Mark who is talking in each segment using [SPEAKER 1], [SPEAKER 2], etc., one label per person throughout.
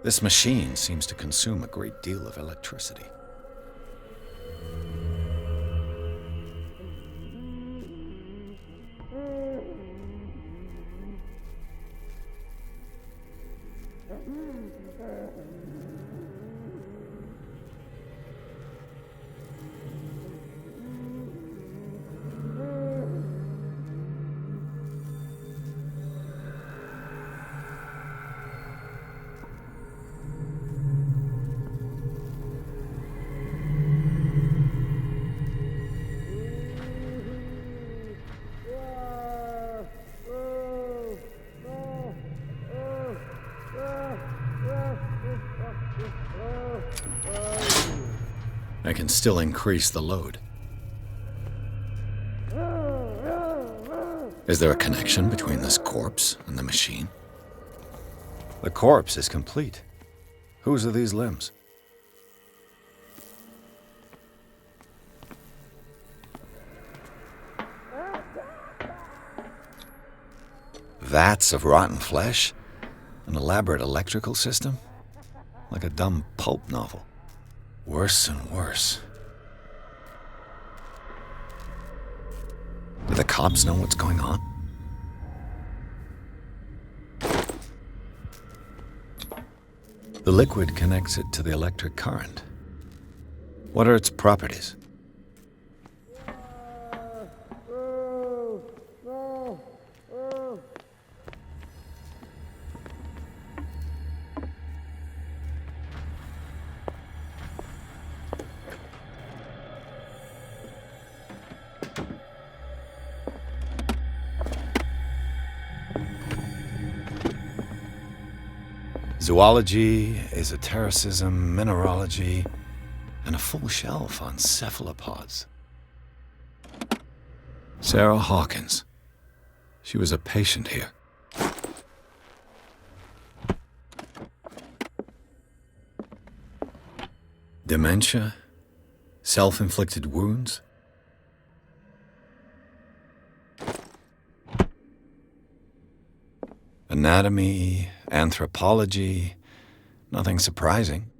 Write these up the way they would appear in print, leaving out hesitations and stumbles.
[SPEAKER 1] This machine seems to consume a great deal of electricity. I can still increase the load. Is there a connection between this corpse and the machine? The corpse is complete. Whose are these limbs? Vats of rotten flesh? An elaborate electrical system? Like a dumb pulp novel. Worse and worse. Do the cops know what's going on? The liquid connects it to the electric current. What are its properties? Zoology, esotericism, mineralogy, and a full shelf on cephalopods. Sarah Hawkins. She was a patient here. Dementia? Self-inflicted wounds? Anatomy, anthropology, nothing surprising.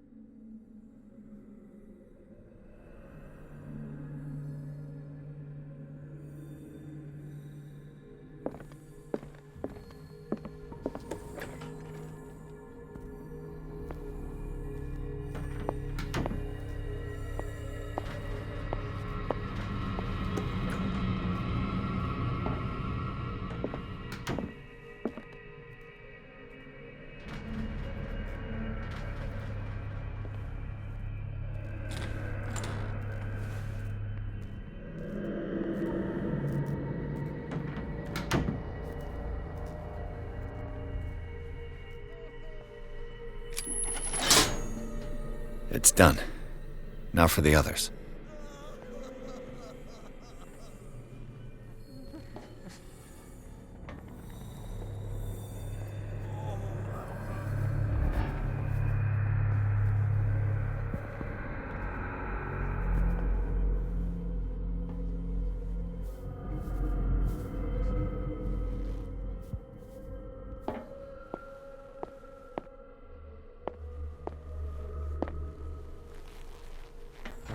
[SPEAKER 1] It's done. Now for the others.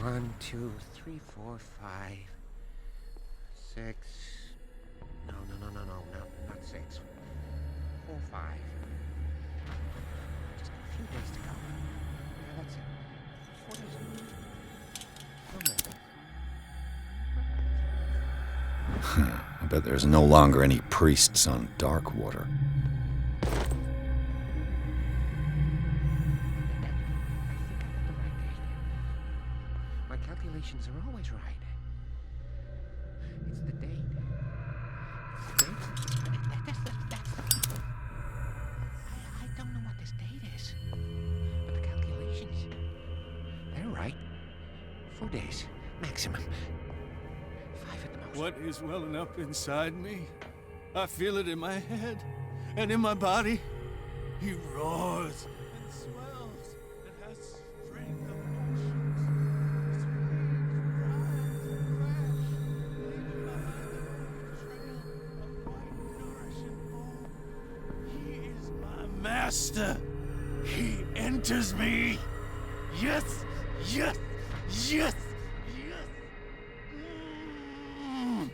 [SPEAKER 2] One, two, three, four, five, six. No, not six. 4, 5. Just a few days to go. Yeah, that's it. 4 days. No more.
[SPEAKER 1] I bet there's no longer any priests on Darkwater.
[SPEAKER 2] My calculations are always right. It's the date. It's the date. That's the... I don't know what this date is. But the calculations, they're right. 4 days, maximum. 5 at the most.
[SPEAKER 3] What is welling up inside me? I feel it in my head and in my body. He roars and swells and has strength of oceans. He is my master. He enters me. Yes, yes, yes, yes. Mm.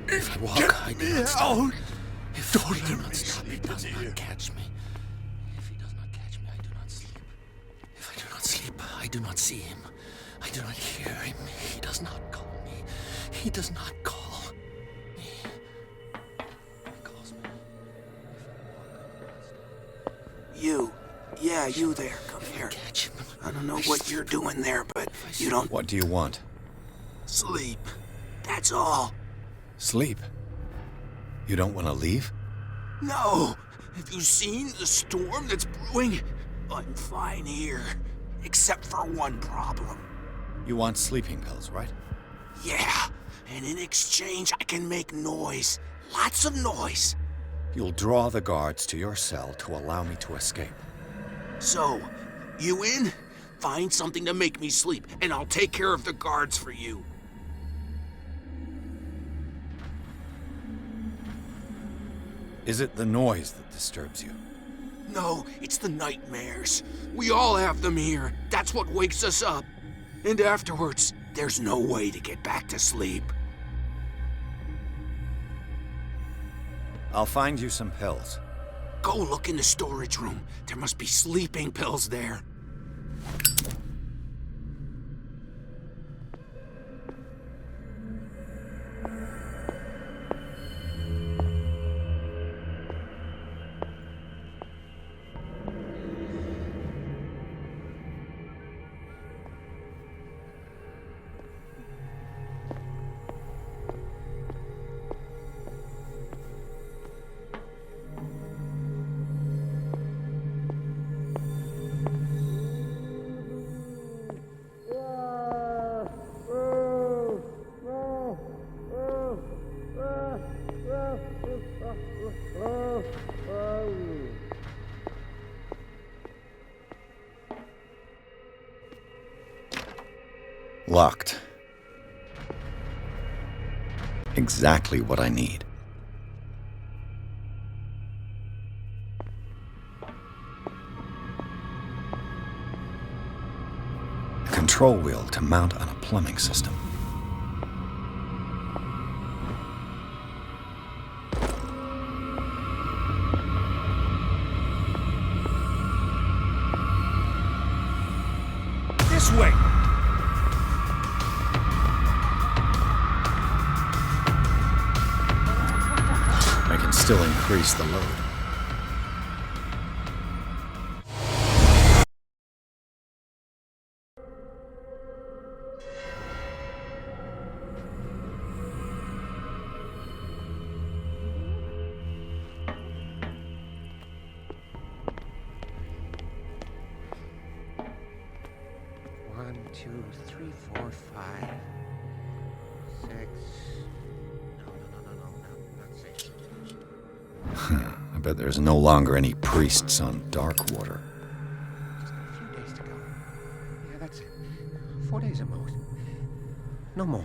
[SPEAKER 1] If I walk, I do not stop.
[SPEAKER 3] Out.
[SPEAKER 1] If
[SPEAKER 3] Don't
[SPEAKER 1] I do
[SPEAKER 3] let
[SPEAKER 1] not
[SPEAKER 3] me
[SPEAKER 1] stop, he
[SPEAKER 3] sleep
[SPEAKER 1] does
[SPEAKER 3] in
[SPEAKER 1] not
[SPEAKER 3] here.
[SPEAKER 1] catch me. If he does not catch me, I do not sleep. If I do not sleep, I do not see him. I do not hear him. He does not call me. He does not call me. He calls me.
[SPEAKER 4] You. Yeah, you there. Come
[SPEAKER 1] If I
[SPEAKER 4] here.
[SPEAKER 1] catch him,
[SPEAKER 4] I don't know what you're doing there, but you don't
[SPEAKER 1] What do you want?
[SPEAKER 4] sleep. That's all.
[SPEAKER 1] Sleep. You don't want to leave?
[SPEAKER 4] No. Have you seen the storm that's brewing? I'm fine here. Except for one problem.
[SPEAKER 1] You want sleeping pills, right?
[SPEAKER 4] Yeah. And in exchange, I can make noise. Lots of noise.
[SPEAKER 1] You'll draw the guards to your cell to allow me to escape.
[SPEAKER 4] So, you in? Find something to make me sleep, and I'll take care of the guards for you.
[SPEAKER 1] Is it the noise that disturbs you?
[SPEAKER 4] No, it's the nightmares. We all have them here. That's what wakes us up. And afterwards, there's no way to get back to sleep.
[SPEAKER 1] I'll find you some pills.
[SPEAKER 4] Go look in the storage room. There must be sleeping pills there.
[SPEAKER 1] Locked. Exactly what I need. A control wheel to mount on a plumbing system.
[SPEAKER 3] This way.
[SPEAKER 1] I can still increase the load.
[SPEAKER 2] One, two, three, four, five, six. No, not six.
[SPEAKER 1] I bet there's no longer any priests on Darkwater.
[SPEAKER 2] Just a few days to go. Yeah, that's it. 4 days at most. No more.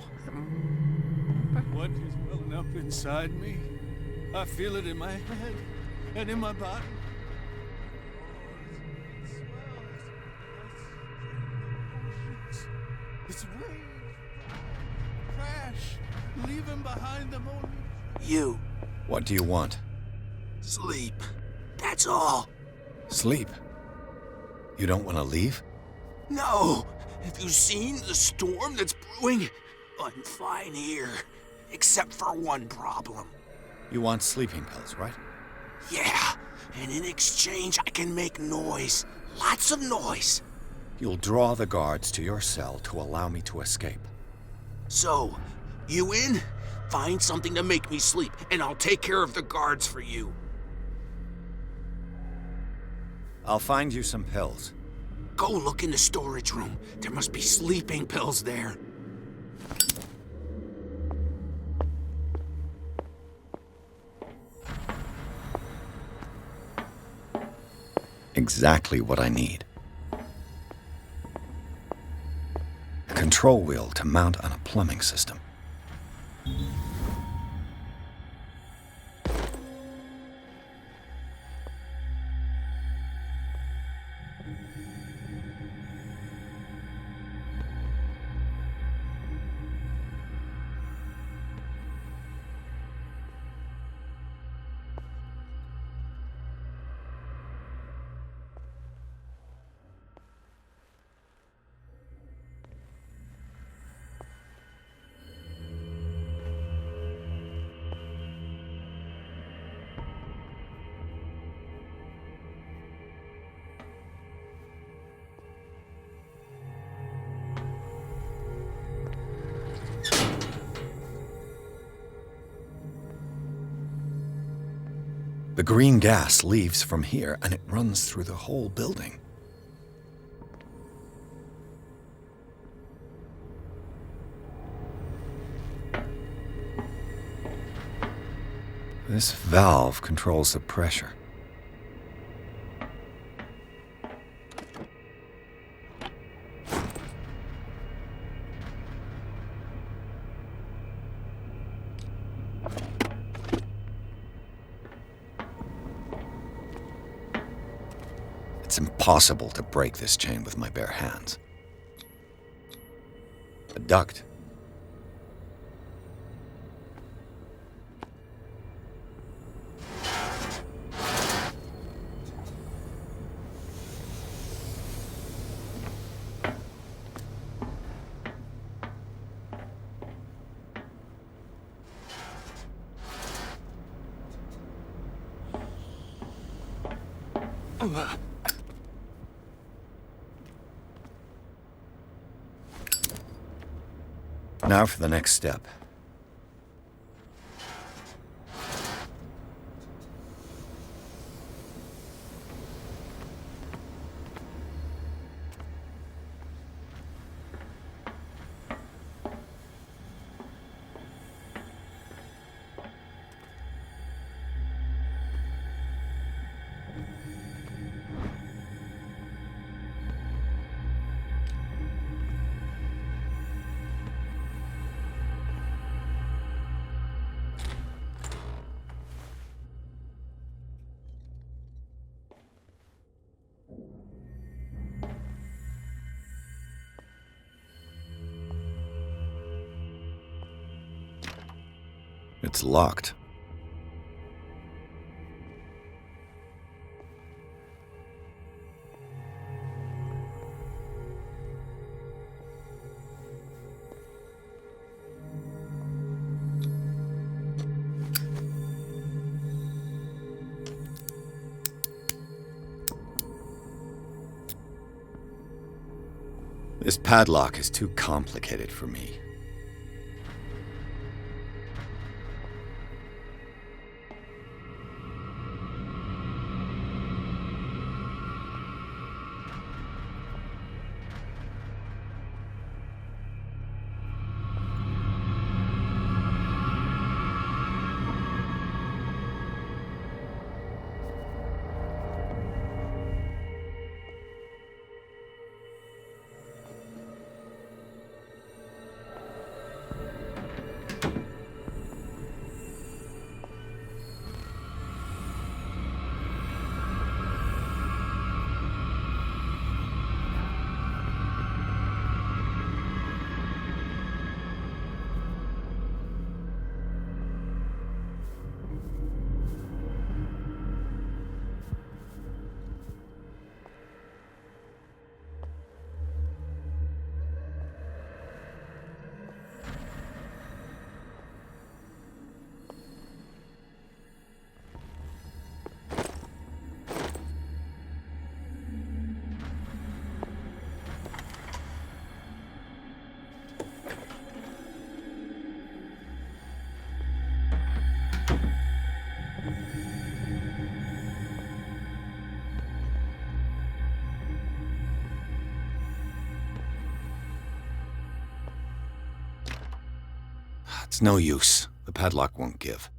[SPEAKER 3] What is welling up inside me? I feel it in my head and in my body. This wave, crash, leaving behind them only.
[SPEAKER 4] You.
[SPEAKER 1] What do you want?
[SPEAKER 4] Sleep. That's all.
[SPEAKER 1] Sleep. You don't want to leave?
[SPEAKER 4] No. Have you seen the storm that's brewing? I'm fine here. Except for one problem.
[SPEAKER 1] You want sleeping pills, right?
[SPEAKER 4] Yeah. And in exchange, I can make noise. Lots of noise.
[SPEAKER 1] You'll draw the guards to your cell to allow me to escape.
[SPEAKER 4] So, you in? Find something to make me sleep, and I'll take care of the guards for you.
[SPEAKER 1] I'll find you some pills.
[SPEAKER 4] Go look in the storage room. There must be sleeping pills there.
[SPEAKER 1] Exactly what I need. A control wheel to mount on a plumbing system.
[SPEAKER 5] The green gas leaves from here and it runs through the whole building. This valve controls the pressure. It's impossible to break this chain with my bare hands. A duct. Now for the next step. It's locked. This padlock is too complicated for me. It's no use. The padlock won't give.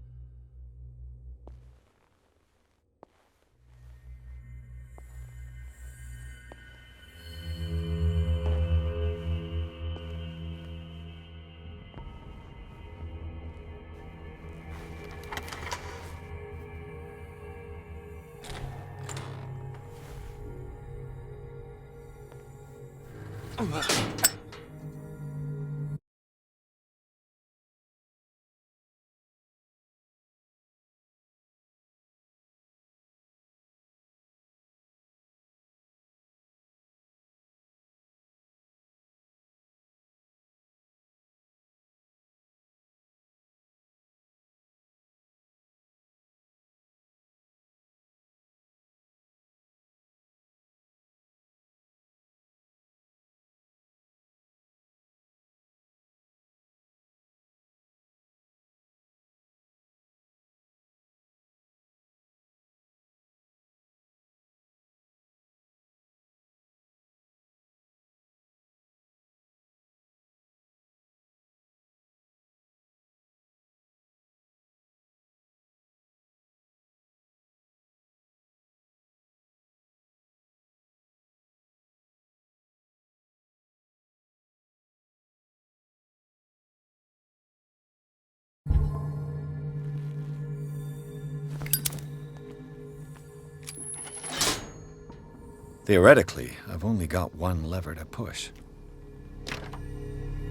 [SPEAKER 5] Theoretically, I've only got one lever to push.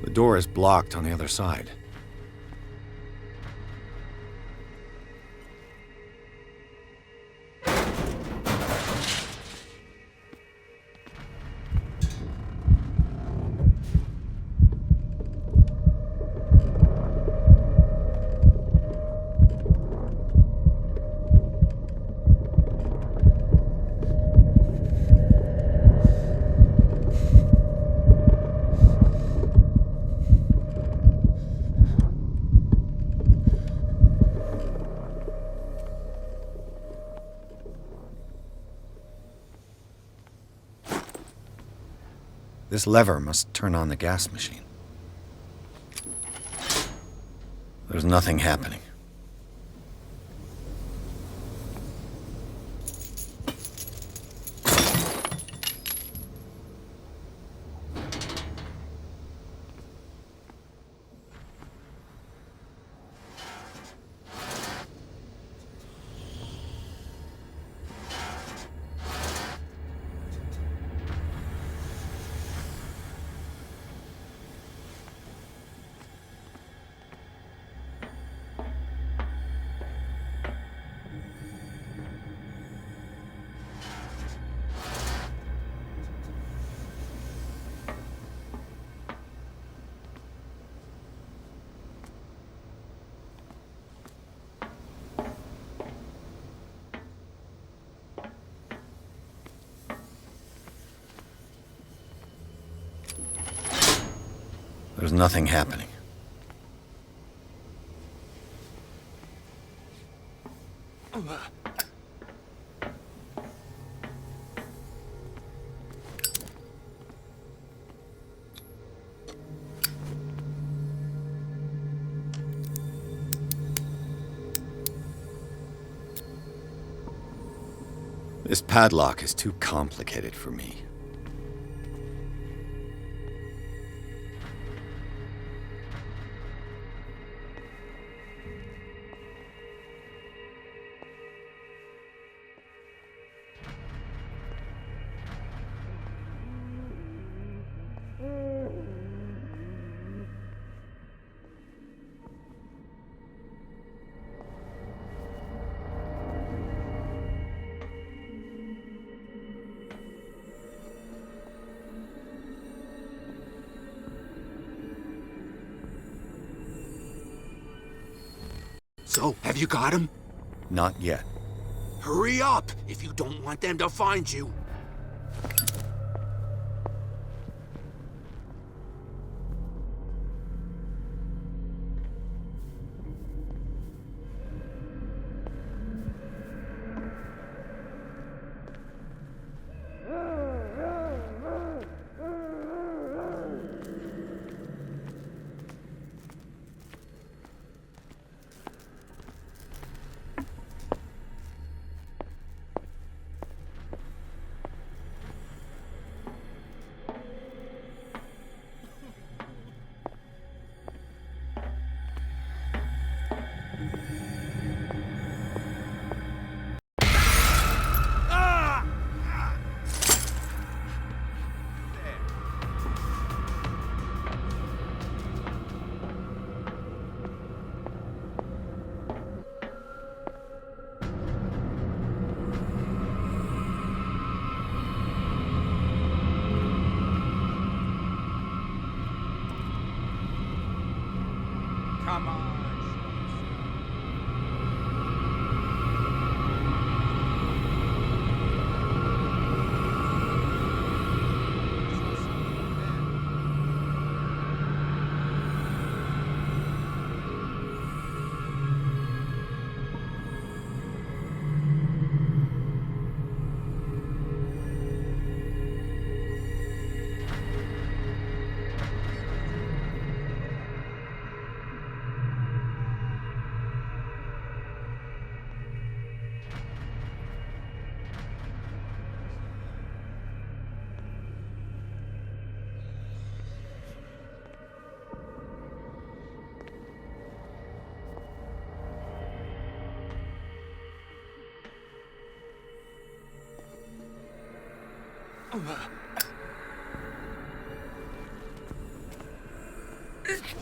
[SPEAKER 5] The door is blocked on the other side. This lever must turn on the gas machine. There's nothing happening. There's nothing happening. This padlock is too complicated for me.
[SPEAKER 4] So, have you got him?
[SPEAKER 5] Not yet.
[SPEAKER 4] Hurry up, if you don't want them to find you.
[SPEAKER 2] Come on.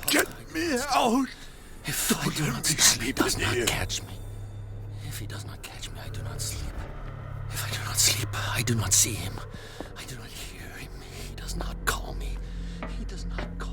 [SPEAKER 3] Get me out!
[SPEAKER 1] If I do not sleep, he does not catch me. If he does not catch me, I do not sleep. If I do not sleep, I do not see him. I do not hear him. He does not call me. He does not call.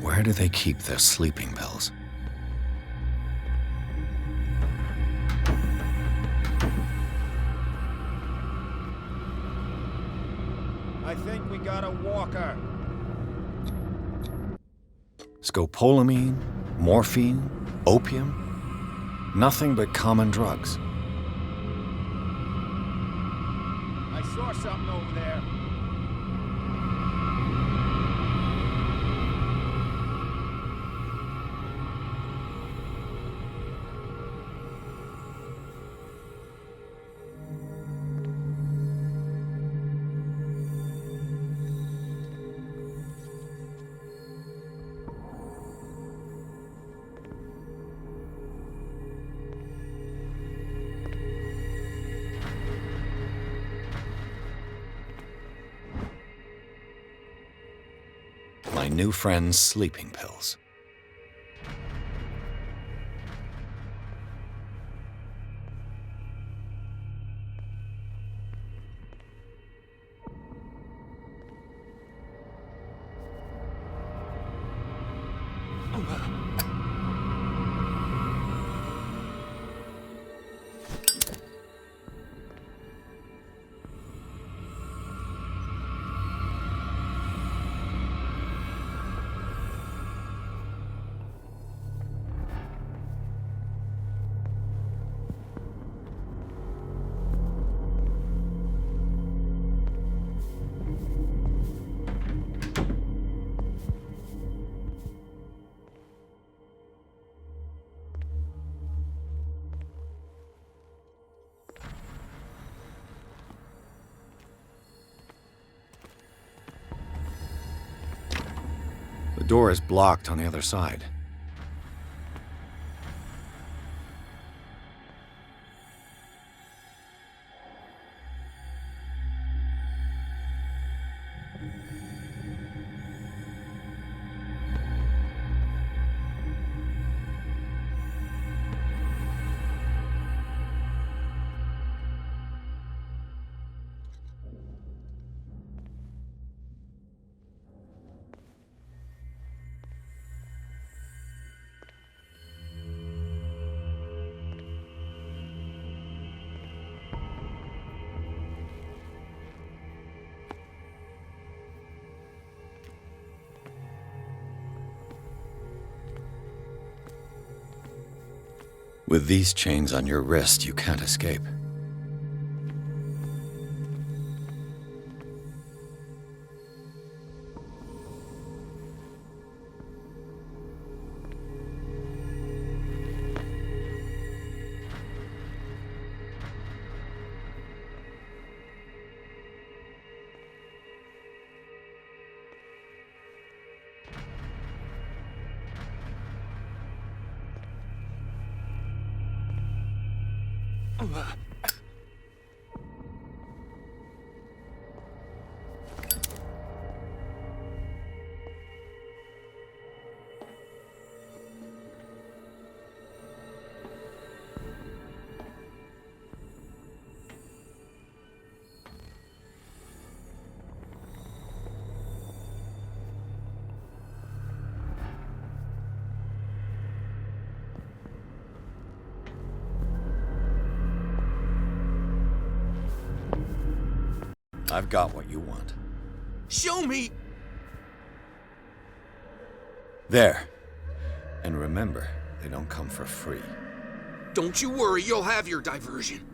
[SPEAKER 5] Where do they keep their sleeping pills?
[SPEAKER 6] I think we got a walker.
[SPEAKER 5] Scopolamine, morphine, opium? Nothing but common drugs.
[SPEAKER 6] I saw something over there.
[SPEAKER 5] My new friend's sleeping pills. The door is blocked on the other side. With these chains on your wrist, you can't escape. I've got what you want.
[SPEAKER 4] Show me!
[SPEAKER 5] There. And remember, they don't come for free.
[SPEAKER 4] Don't you worry, you'll have your diversion.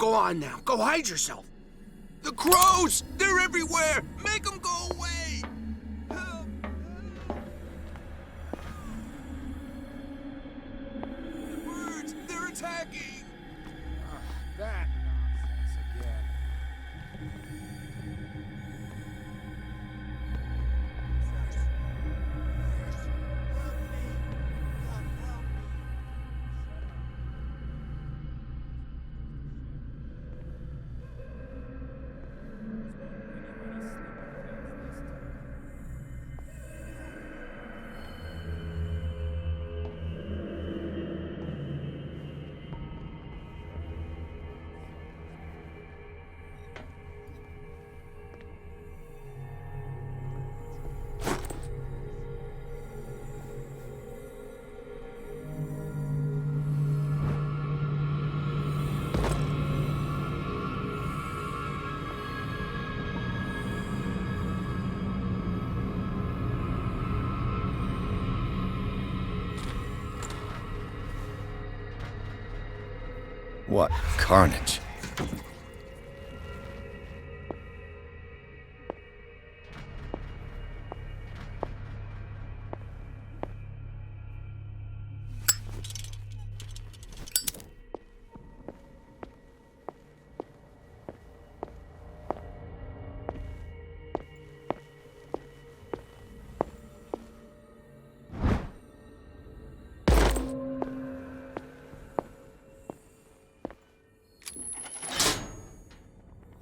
[SPEAKER 4] Go on now. Go hide yourself. The crows! They're everywhere! Make them go away! Help! The birds! They're attacking!
[SPEAKER 6] That nonsense again.
[SPEAKER 5] What carnage.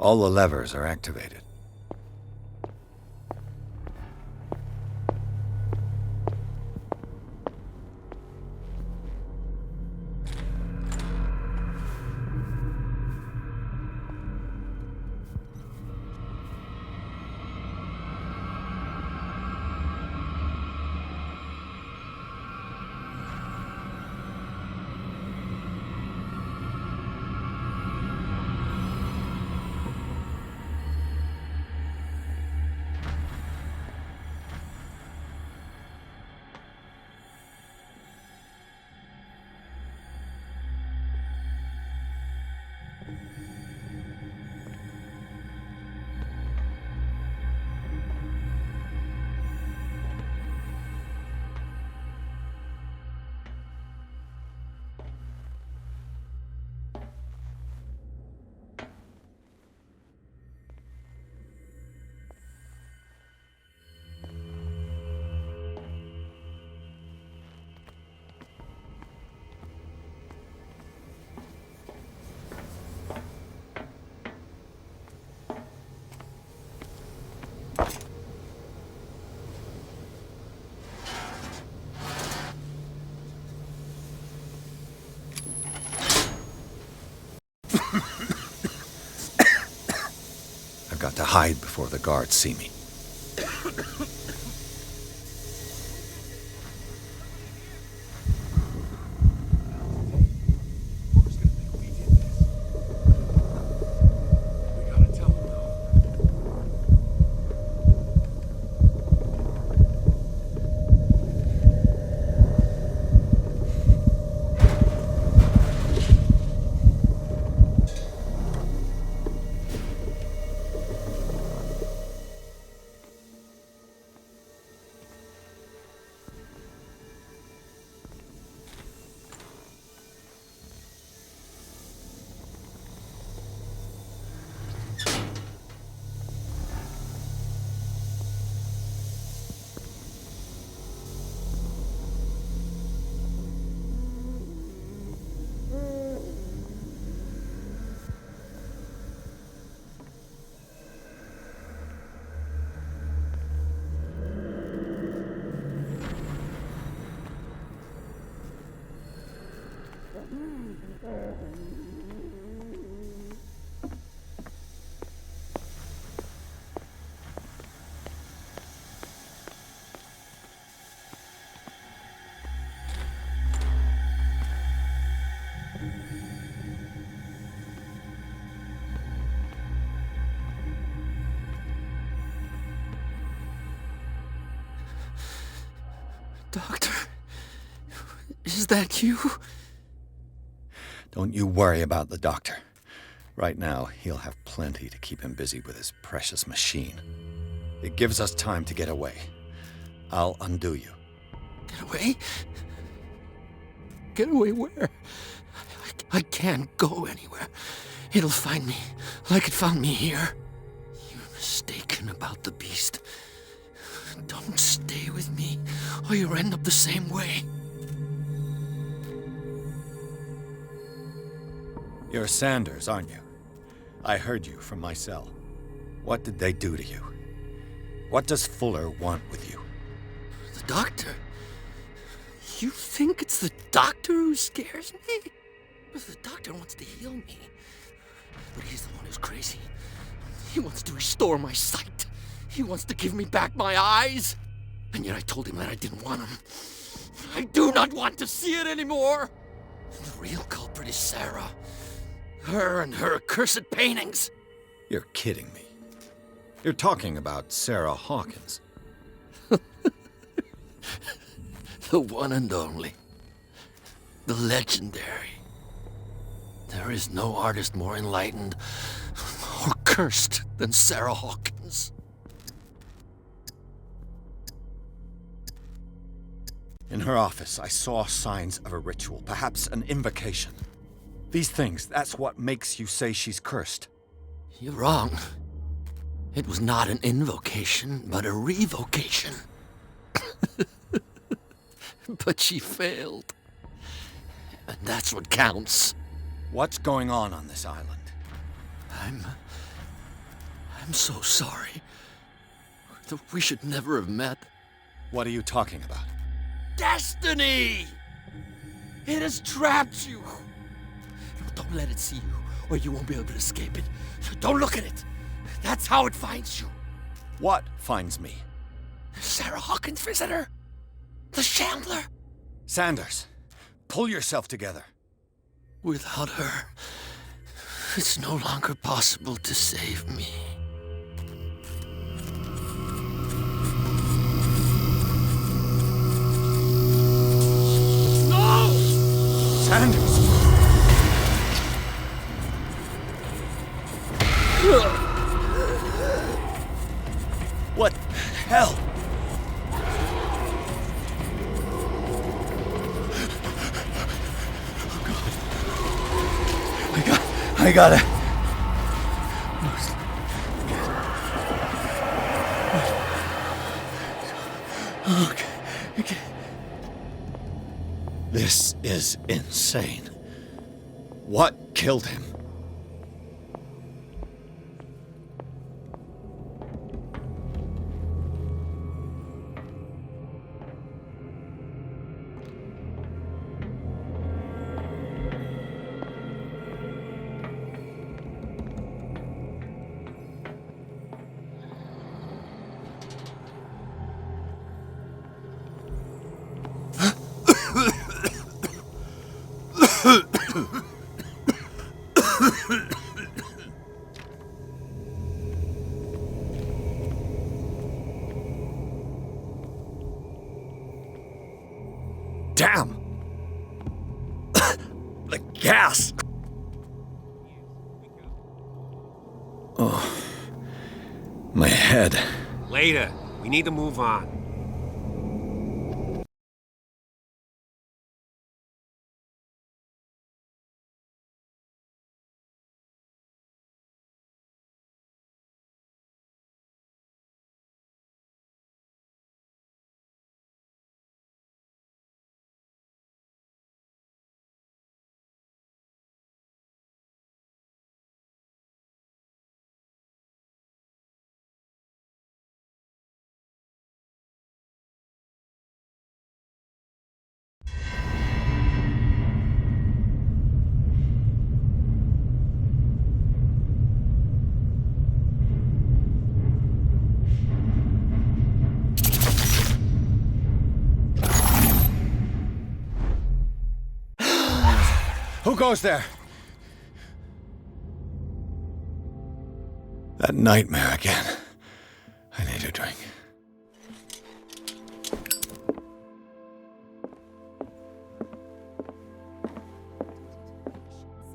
[SPEAKER 5] All the levers are activated. I've got to hide before the guards see me.
[SPEAKER 1] Doctor, is that you?
[SPEAKER 5] Don't you worry about the doctor. Right now, he'll have plenty to keep him busy with his precious machine. It gives us time to get away. I'll undo you.
[SPEAKER 1] Get away? Get away where? I can't go anywhere. It'll find me, like it found me here. You're mistaken about the beast. Don't stay with me, or you'll end up the same way.
[SPEAKER 5] You're Sanders, aren't you? I heard you from my cell. What did they do to you? What does Fuller want with you?
[SPEAKER 1] The doctor? You think it's the doctor who scares me? But the doctor wants to heal me. But he's the one who's crazy. He wants to restore my sight. He wants to give me back my eyes. And yet I told him that I didn't want him. I do not want to see it anymore. The real culprit is Sarah. Her and her accursed paintings.
[SPEAKER 5] You're kidding me. You're talking about Sarah Hawkins.
[SPEAKER 1] The one and only. The legendary. There is no artist more enlightened or cursed than Sarah Hawkins.
[SPEAKER 5] In her office, I saw signs of a ritual, perhaps an invocation. These things, that's what makes you say she's cursed.
[SPEAKER 1] You're wrong. It was not an invocation, but a revocation. But she failed. And that's what counts.
[SPEAKER 5] What's going on this island?
[SPEAKER 1] I'm so sorry. We should never have met.
[SPEAKER 5] What are you talking about?
[SPEAKER 1] Destiny! It has trapped you. Don't let it see you, or you won't be able to escape it. Don't look at it. That's how it finds you.
[SPEAKER 5] What finds me?
[SPEAKER 1] Sarah Hawkins' visitor. The Shambler.
[SPEAKER 5] Sanders, pull yourself together.
[SPEAKER 1] Without her, it's no longer possible to save me. No!
[SPEAKER 5] Sanders! What the hell? I gotta... Okay. This is insane. What killed him? Damn! The gas! Oh, my head.
[SPEAKER 7] Later. We need to move on.
[SPEAKER 5] Who goes there? That nightmare again. I need a drink.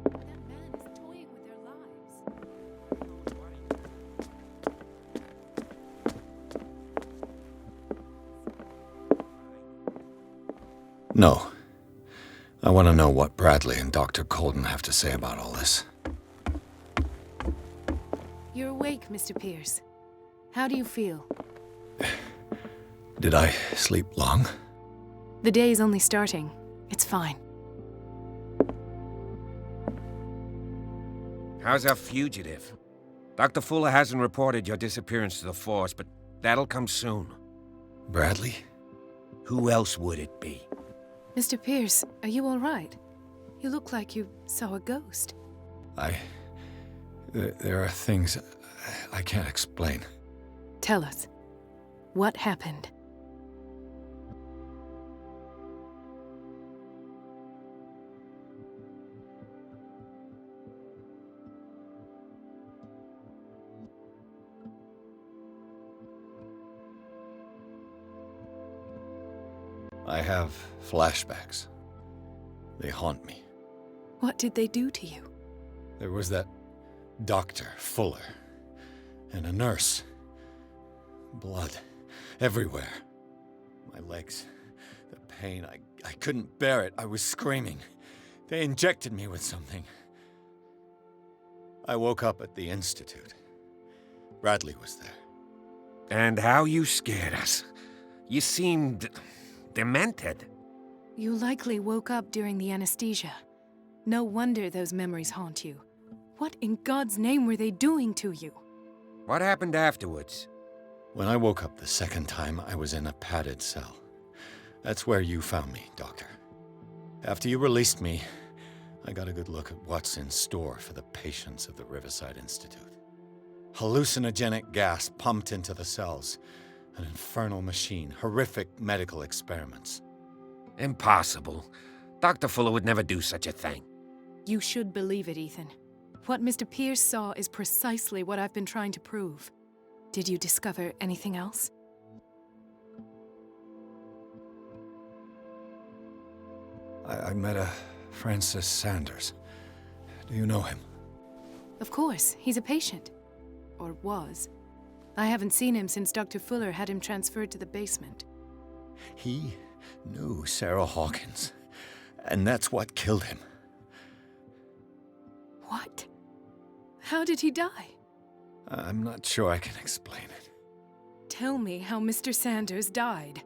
[SPEAKER 8] That man is toying with their lives.
[SPEAKER 5] No. I want to know what Bradley and Dr. Colden have to say about all this.
[SPEAKER 8] You're awake, Mr. Pierce. How do you feel?
[SPEAKER 5] Did I sleep long?
[SPEAKER 8] The day is only starting. It's fine.
[SPEAKER 7] How's our fugitive? Dr. Fuller hasn't reported your disappearance to the Force, but that'll come soon.
[SPEAKER 5] Bradley?
[SPEAKER 7] Who else would it be?
[SPEAKER 8] Mr. Pierce, are you all right? You look like you saw a ghost.
[SPEAKER 5] There are things I can't explain.
[SPEAKER 8] Tell us. What happened?
[SPEAKER 5] I have flashbacks. They haunt me.
[SPEAKER 8] What did they do to you?
[SPEAKER 5] There was that Dr. Fuller and a nurse. Blood everywhere. My legs, the pain, I couldn't bear it. I was screaming. They injected me with something. I woke up at the Institute. Bradley was there.
[SPEAKER 7] And how you scared us. You seemed demented.
[SPEAKER 8] You likely woke up during the anesthesia. No wonder those memories haunt you. What in God's name were they doing to you?
[SPEAKER 7] What happened afterwards?
[SPEAKER 5] When I woke up the second time, I was in a padded cell. That's where you found me, Doctor. After you released me, I got a good look at what's in store for the patients of the Riverside Institute. Hallucinogenic gas pumped into the cells. An infernal machine, horrific medical experiments.
[SPEAKER 7] Impossible. Dr. Fuller would never do such a thing.
[SPEAKER 8] You should believe it, Ethan. What Mr. Pierce saw is precisely what I've been trying to prove. Did you discover anything else?
[SPEAKER 5] I met a Francis Sanders. Do you know him?
[SPEAKER 8] Of course, he's a patient. Or was. I haven't seen him since Dr. Fuller had him transferred to the basement.
[SPEAKER 5] He knew Sarah Hawkins, and that's what killed him.
[SPEAKER 8] What? How did he die?
[SPEAKER 5] I'm not sure I can explain it.
[SPEAKER 8] Tell me how Mr. Sanders died.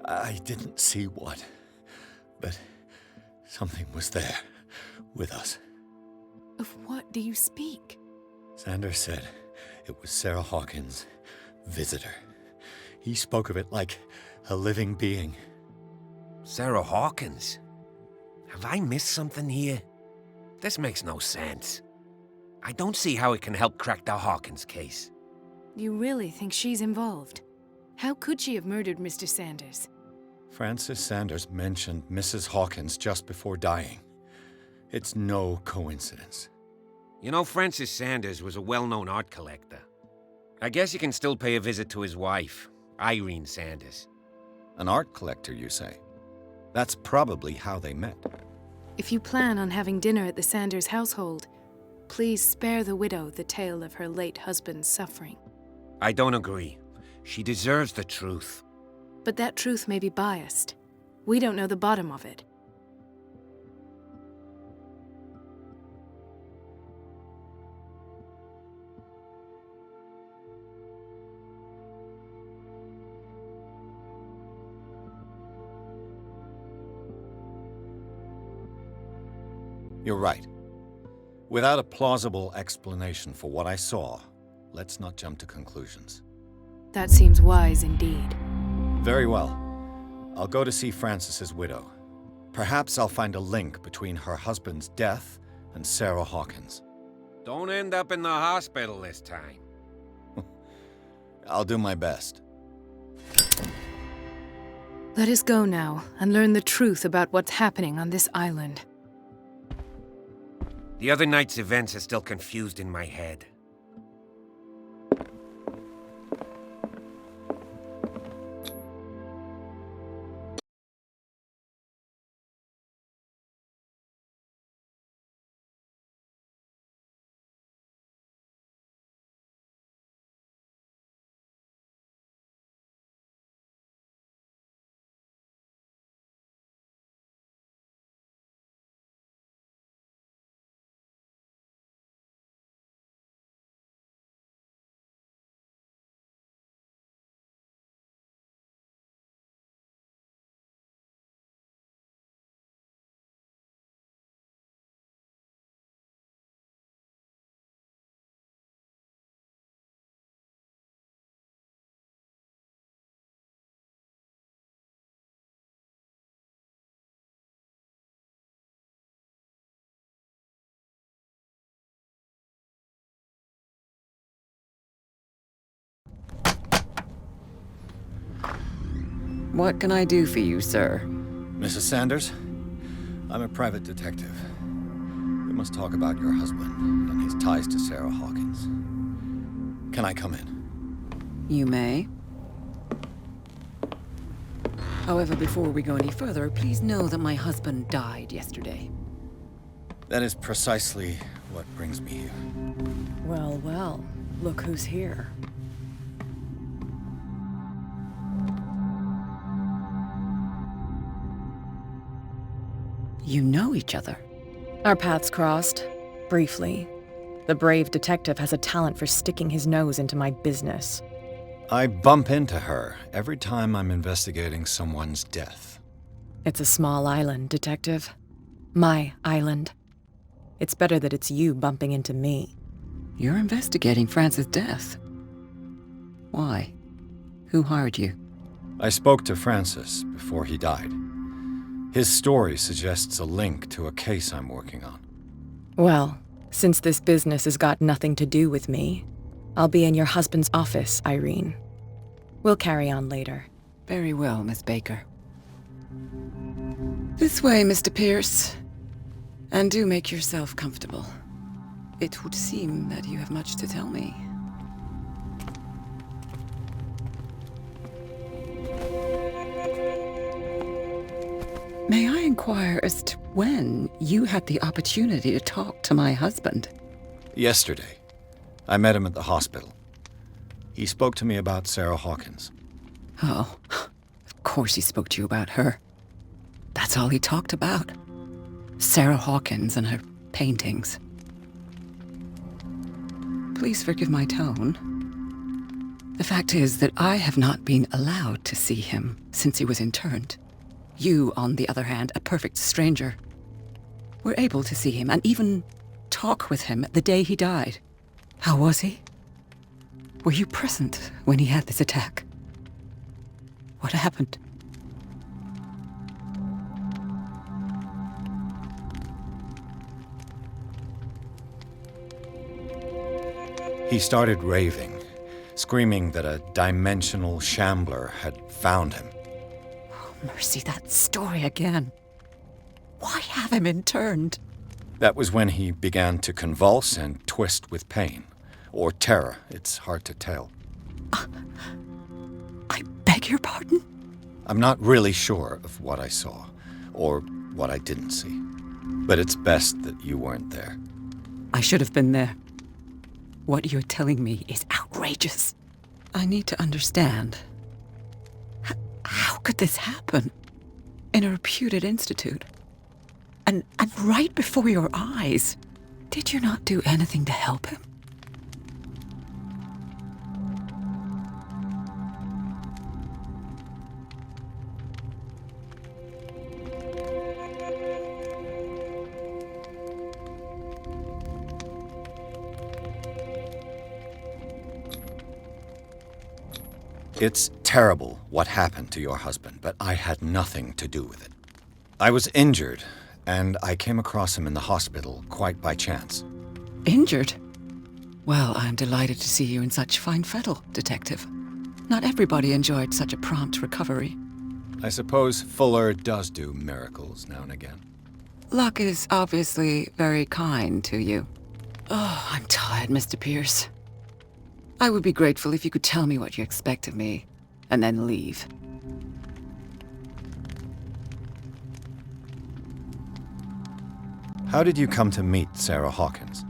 [SPEAKER 5] I didn't see what, but something was there, with us.
[SPEAKER 8] Of what do you speak?
[SPEAKER 5] Sanders said it was Sarah Hawkins' visitor. He spoke of it like a living being.
[SPEAKER 7] Sarah Hawkins? Have I missed something here? This makes no sense. I don't see how it can help crack the Hawkins case.
[SPEAKER 8] You really think she's involved? How could she have murdered Mr. Sanders?
[SPEAKER 5] Francis Sanders mentioned Mrs. Hawkins just before dying. It's no coincidence.
[SPEAKER 7] You know, Francis Sanders was a well-known art collector. I guess you can still pay a visit to his wife, Irene Sanders.
[SPEAKER 5] An art collector, you say? That's probably how they met.
[SPEAKER 8] If you plan on having dinner at the Sanders household, please spare the widow the tale of her late husband's suffering.
[SPEAKER 7] I don't agree. She deserves the truth.
[SPEAKER 8] But that truth may be biased. We don't know the bottom of it.
[SPEAKER 5] You're right. Without a plausible explanation for what I saw, let's not jump to conclusions.
[SPEAKER 8] That seems wise indeed.
[SPEAKER 5] Very well. I'll go to see Francis's widow. Perhaps I'll find a link between her husband's death and Sarah Hawkins.
[SPEAKER 7] Don't end up in the hospital this time.
[SPEAKER 5] I'll do my best.
[SPEAKER 8] Let us go now and learn the truth about what's happening on this island.
[SPEAKER 7] The other night's events are still confused in my head.
[SPEAKER 9] What can I do for you, sir?
[SPEAKER 5] Mrs. Sanders, I'm a private detective. We must talk about your husband and his ties to Sarah Hawkins. Can I come in?
[SPEAKER 9] You may. However, before we go any further, please know that my husband died yesterday.
[SPEAKER 5] That is precisely what brings me here.
[SPEAKER 9] Well, well, look who's here. You know each other.
[SPEAKER 10] Our paths crossed, briefly. The brave detective has a talent for sticking his nose into my business.
[SPEAKER 5] I bump into her every time I'm investigating someone's death.
[SPEAKER 10] It's a small island, Detective. My island. It's better that it's you bumping into me.
[SPEAKER 9] You're investigating Francis' death. Why? Who hired you?
[SPEAKER 5] I spoke to Francis before he died. His story suggests a link to a case I'm working on.
[SPEAKER 10] Well, since this business has got nothing to do with me, I'll be in your husband's office, Irene. We'll carry on later.
[SPEAKER 9] Very well, Miss Baker. This way, Mr. Pierce. And do make yourself comfortable. It would seem that you have much to tell me. May I inquire as to when you had the opportunity to talk to my husband?
[SPEAKER 5] Yesterday, I met him at the hospital. He spoke to me about Sarah Hawkins.
[SPEAKER 9] Oh, of course he spoke to you about her. That's all he talked about. Sarah Hawkins and her paintings. Please forgive my tone. The fact is that I have not been allowed to see him since he was interned. You, on the other hand, a perfect stranger, were able to see him and even talk with him the day he died. How was he? Were you present when he had this attack? What happened?
[SPEAKER 5] He started raving, screaming that a dimensional shambler had found him.
[SPEAKER 9] Oh, mercy, that story again. Why have him interned?
[SPEAKER 5] That was when he began to convulse and twist with pain. Or terror, it's hard to tell.
[SPEAKER 9] I beg your pardon?
[SPEAKER 5] I'm not really sure of what I saw, or what I didn't see. But it's best that you weren't there.
[SPEAKER 9] I should have been there. What you're telling me is outrageous. I need to understand. How could this happen? In a reputed institute? And right before your eyes? Did you not do anything to help him?
[SPEAKER 5] It's terrible what happened to your husband, but I had nothing to do with it. I was injured, and I came across him in the hospital quite by chance.
[SPEAKER 9] Injured? Well, I'm delighted to see you in such fine fettle, Detective. Not everybody enjoyed such a prompt recovery.
[SPEAKER 5] I suppose Fuller does do miracles now and again.
[SPEAKER 9] Luck is obviously very kind to you. Oh, I'm tired, Mr. Pierce. I would be grateful if you could tell me what you expect of me, and then leave.
[SPEAKER 5] How did you come to meet Sarah Hawkins?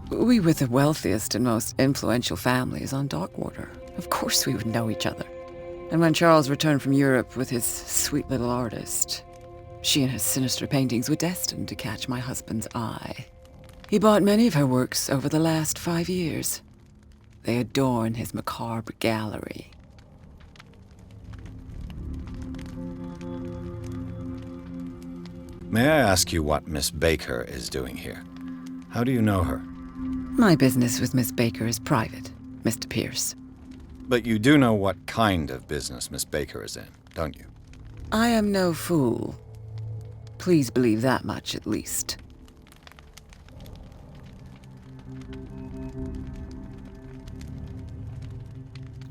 [SPEAKER 9] We were the wealthiest and most influential families on Darkwater. Of course we would know each other. And when Charles returned from Europe with his sweet little artist, she and her sinister paintings were destined to catch my husband's eye. He bought many of her works over the last 5 years. They adorn his macabre gallery.
[SPEAKER 5] May I ask you what Miss Baker is doing here? How do you know her?
[SPEAKER 9] My business with Miss Baker is private, Mr. Pierce.
[SPEAKER 5] But you do know what kind of business Miss Baker is in, don't you?
[SPEAKER 9] I am no fool. Please believe that much, at least.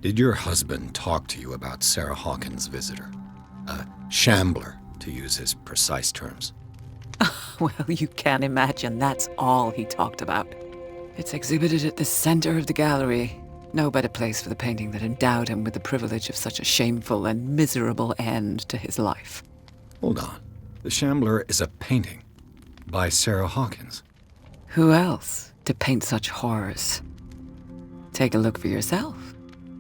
[SPEAKER 5] Did your husband talk to you about Sarah Hawkins' visitor? Shambler, to use his precise terms.
[SPEAKER 9] Well, you can imagine that's all he talked about. It's exhibited at the center of the gallery. No better place for the painting that endowed him with the privilege of such a shameful and miserable end to his life.
[SPEAKER 5] Hold on. The Shambler is a painting by Sarah Hawkins.
[SPEAKER 9] Who else to paint such horrors? Take a look for yourself,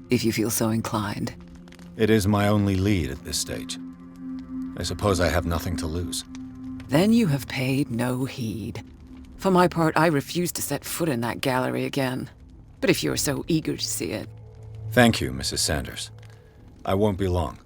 [SPEAKER 9] if you feel so inclined.
[SPEAKER 5] It is my only lead at this stage. I suppose I have nothing to lose.
[SPEAKER 9] Then you have paid no heed. For my part, I refuse to set foot in that gallery again. But if you're so eager to see it...
[SPEAKER 5] Thank you, Mrs. Sanders. I won't be long.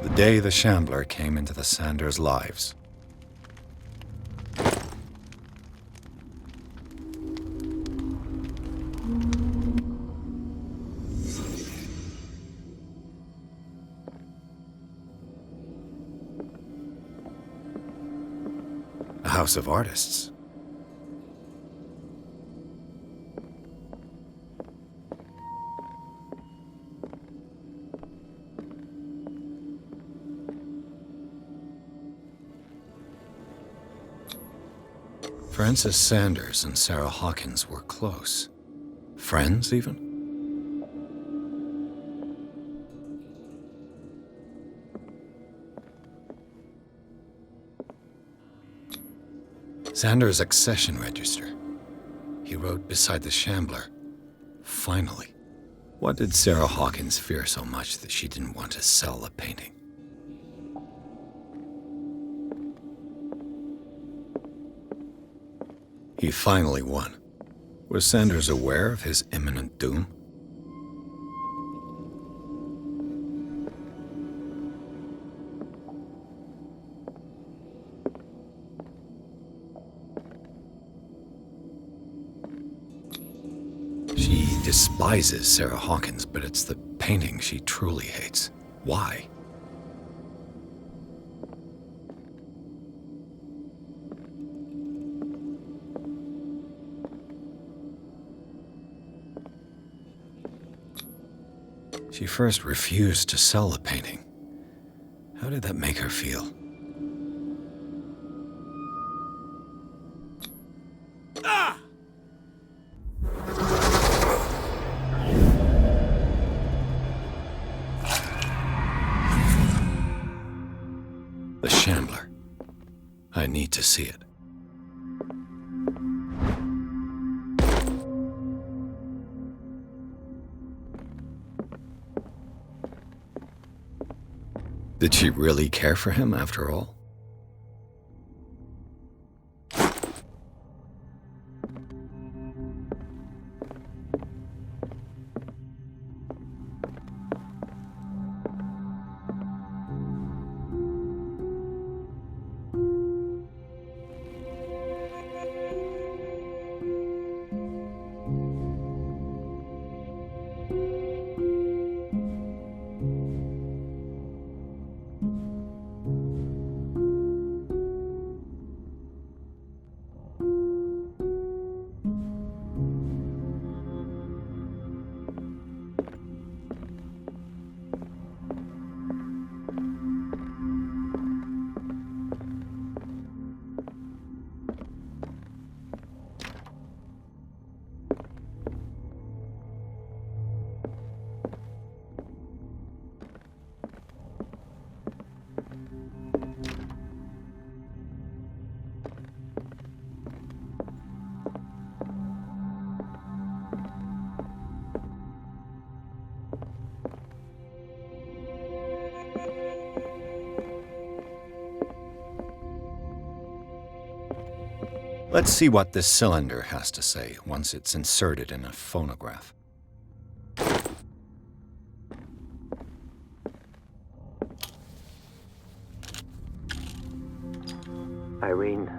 [SPEAKER 5] The day the Shambler came into the Sanders' lives. A house of artists. Frances Sanders and Sarah Hawkins were close. Friends, even? Sanders' accession register. He wrote beside the Shambler, "Finally." What did Sarah Hawkins fear so much that she didn't want to sell the painting? He finally won. Was Sanders aware of his imminent doom? She despises Sarah Hawkins, but it's the painting she truly hates. Why? She first refused to sell the painting. How did that make her feel? The Shambler. I need to see it. Did she really care for him after all? Let's see what this cylinder has to say once it's inserted in a phonograph.
[SPEAKER 11] Irene,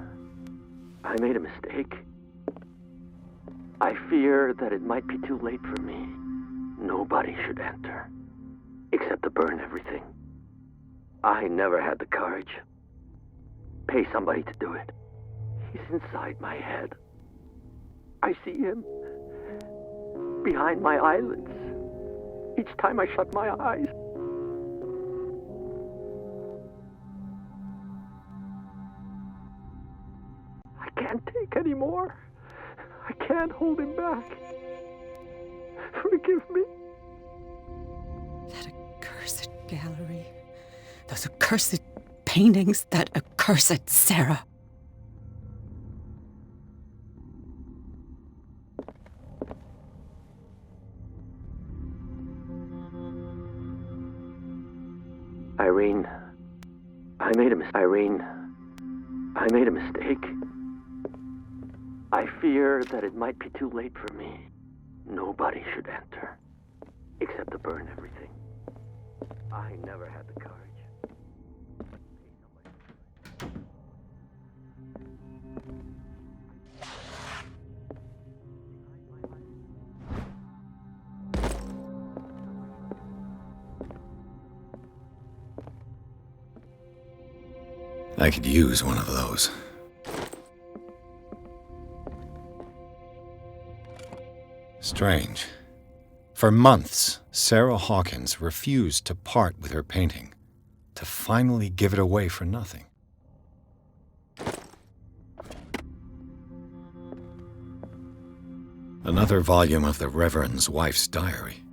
[SPEAKER 11] I made a mistake.
[SPEAKER 1] I fear that it might be too late for me. Nobody should enter, except to burn everything. I never had the courage. Pay somebody to do it. He's inside my head. I see him behind my eyelids each time I shut my eyes. I can't take any more. I can't hold him back. Forgive me.
[SPEAKER 9] That accursed gallery. Those accursed paintings. That accursed Sarah.
[SPEAKER 1] Irene, I made a mistake. I fear that it might be too late for me. Nobody should enter, except to burn everything. I never had the courage.
[SPEAKER 5] I could use one of those. Strange. For months, Sarah Hawkins refused to part with her painting, to finally give it away for nothing. Another volume of the Reverend's wife's diary.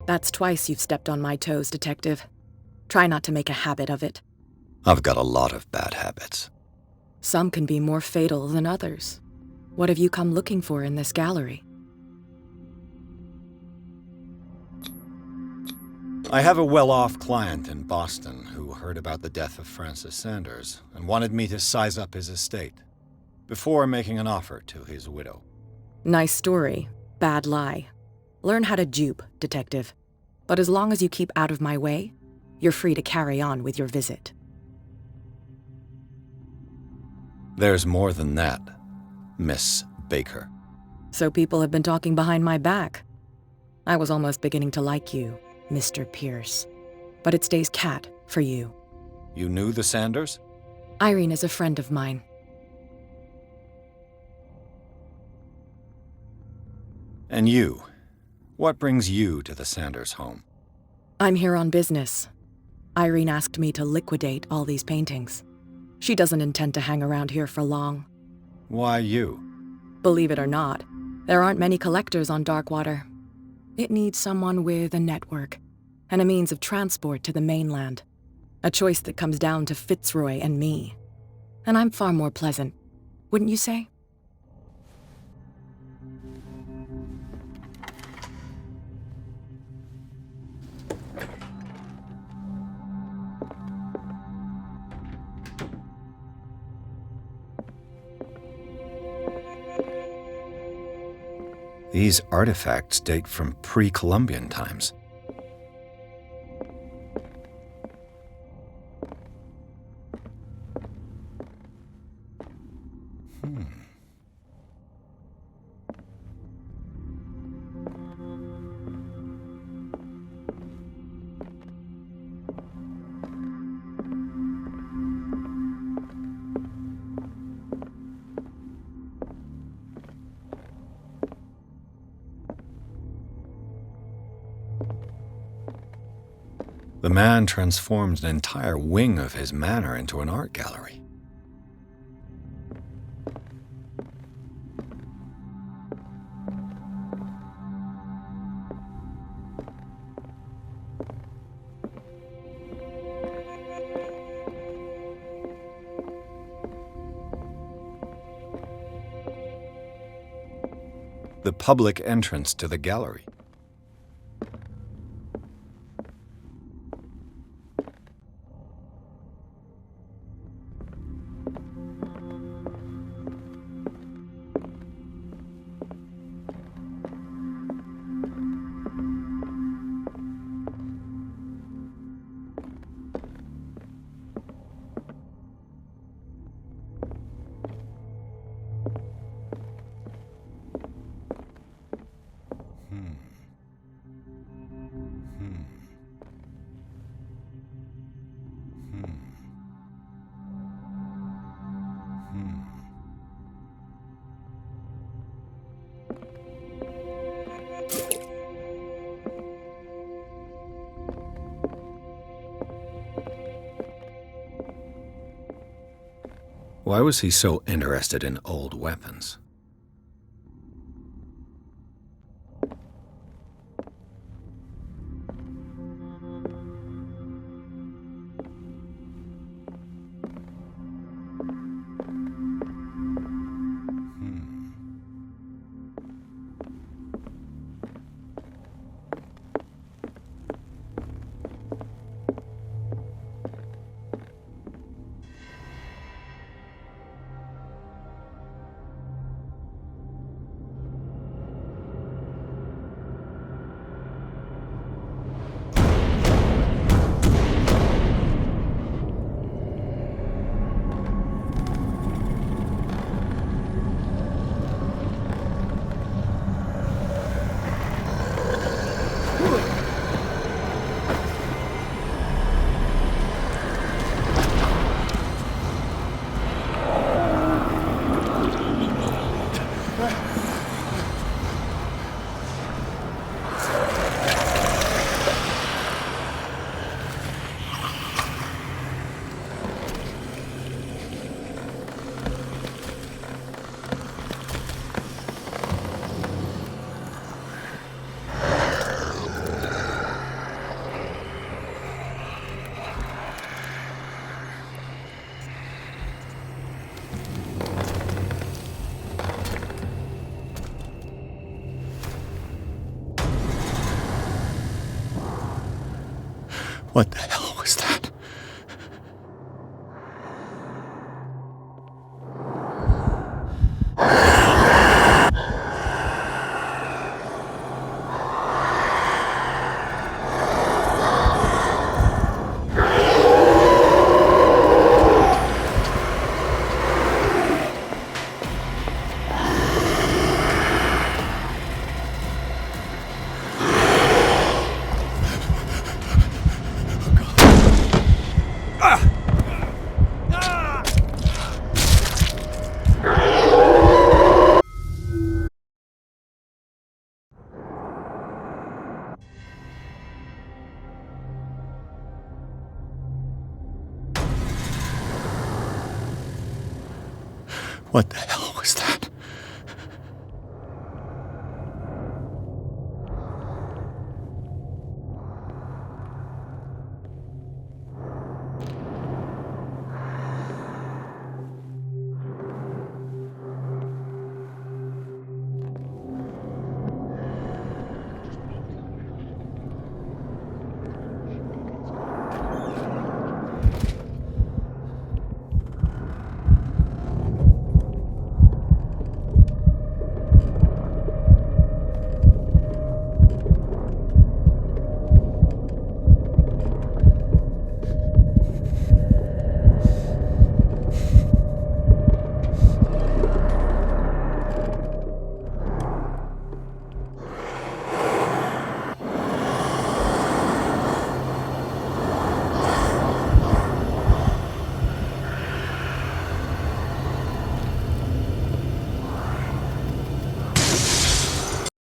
[SPEAKER 10] That's twice you've stepped on my toes, Detective. Try not to make a habit of it.
[SPEAKER 5] I've got a lot of bad habits.
[SPEAKER 10] Some can be more fatal than others. What have you come looking for in this gallery?
[SPEAKER 5] I have a well-off client in Boston who heard about the death of Francis Sanders and wanted me to size up his estate before making an offer to his widow.
[SPEAKER 10] Nice story. Bad lie. Learn how to dupe, Detective. But as long as you keep out of my way, you're free to carry on with your visit.
[SPEAKER 5] There's more than that, Miss Baker.
[SPEAKER 10] So people have been talking behind my back. I was almost beginning to like you, Mr. Pierce. But it stays cat for you.
[SPEAKER 5] You knew the Sanders?
[SPEAKER 10] Irene is a friend of mine.
[SPEAKER 5] And you? What brings you to the Sanders home?
[SPEAKER 10] I'm here on business. Irene asked me to liquidate all these paintings. She doesn't intend to hang around here for long.
[SPEAKER 5] Why you?
[SPEAKER 10] Believe it or not, there aren't many collectors on Darkwater. It needs someone with a network and a means of transport to the mainland. A choice that comes down to Fitzroy and me. And I'm far more pleasant, wouldn't you say?
[SPEAKER 5] These artifacts date from pre-Columbian times. The man transformed an entire wing of his manor into an art gallery. The public entrance to the gallery. Why was he so interested in old weapons? What the hell was that? God. What the hell was that?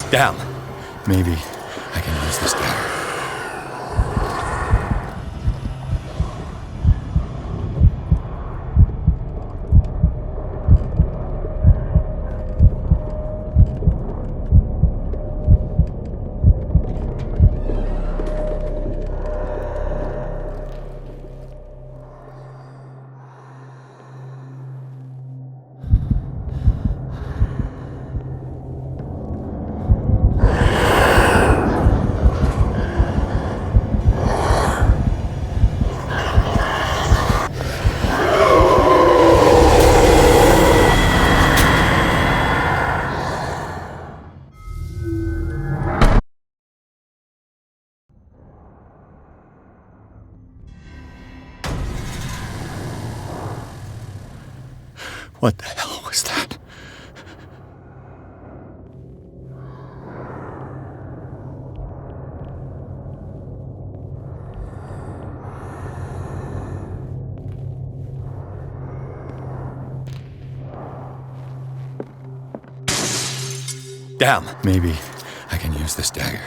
[SPEAKER 5] Damn. Maybe I can use this dagger. What the hell was that? Damn. Maybe I can use this dagger.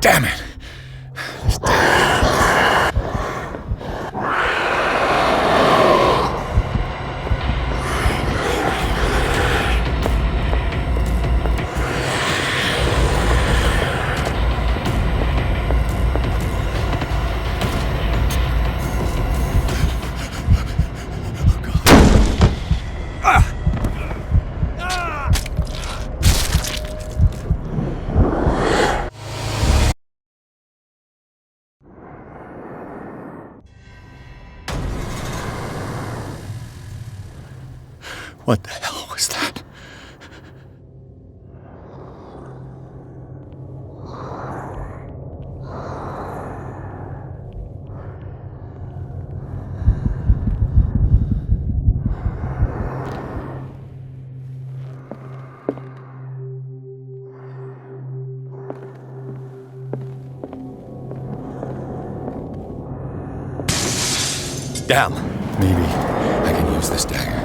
[SPEAKER 5] Damn it! What the hell was that? Damn. Maybe I can use this dagger.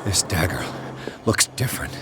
[SPEAKER 5] This dagger looks different.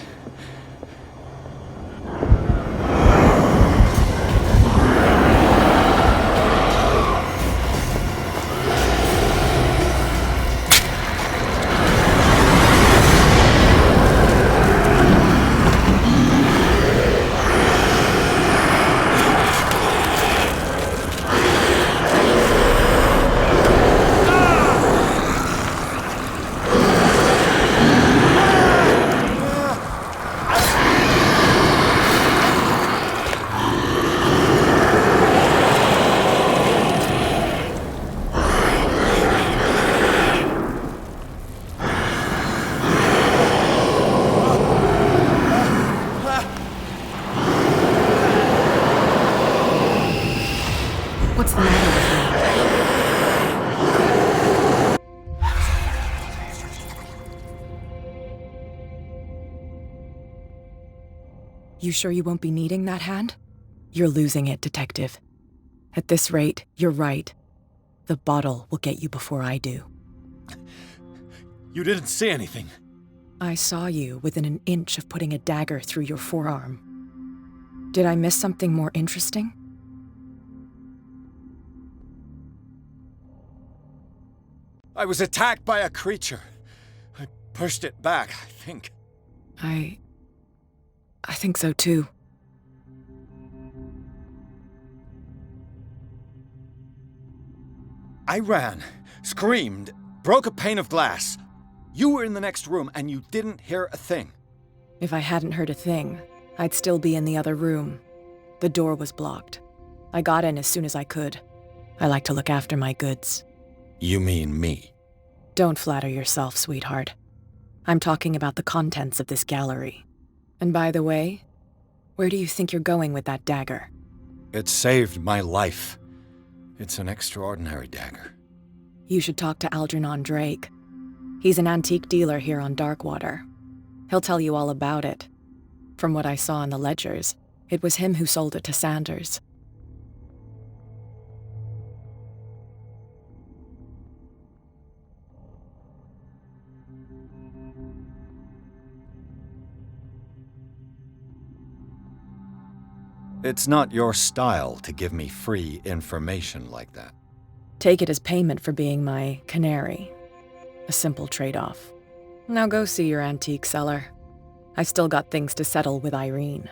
[SPEAKER 10] What's the matter with you? You sure you won't be needing that hand? You're losing it, Detective. At this rate, you're right. The bottle will get you before I do.
[SPEAKER 5] You didn't see anything.
[SPEAKER 10] I saw you within an inch of putting a dagger through your forearm. Did I miss something more interesting?
[SPEAKER 5] I was attacked by a creature. I pushed it back, I think.
[SPEAKER 10] I think so too.
[SPEAKER 5] I ran, screamed, broke a pane of glass. You were in the next room and you didn't hear a thing.
[SPEAKER 10] If I hadn't heard a thing, I'd still be in the other room. The door was blocked. I got in as soon as I could. I like to look after my goods.
[SPEAKER 5] You mean me?
[SPEAKER 10] Don't flatter yourself, sweetheart. I'm talking about the contents of this gallery. And by the way, where do you think you're going with that dagger?
[SPEAKER 5] It saved my life. It's an extraordinary dagger.
[SPEAKER 10] You should talk to Algernon Drake. He's an antique dealer here on Darkwater. He'll tell you all about it. From what I saw in the ledgers, it was him who sold it to Sanders.
[SPEAKER 5] It's not your style to give me free information like that.
[SPEAKER 10] Take it as payment for being my canary. A simple trade-off. Now go see your antique seller. I've still got things to settle with Irene.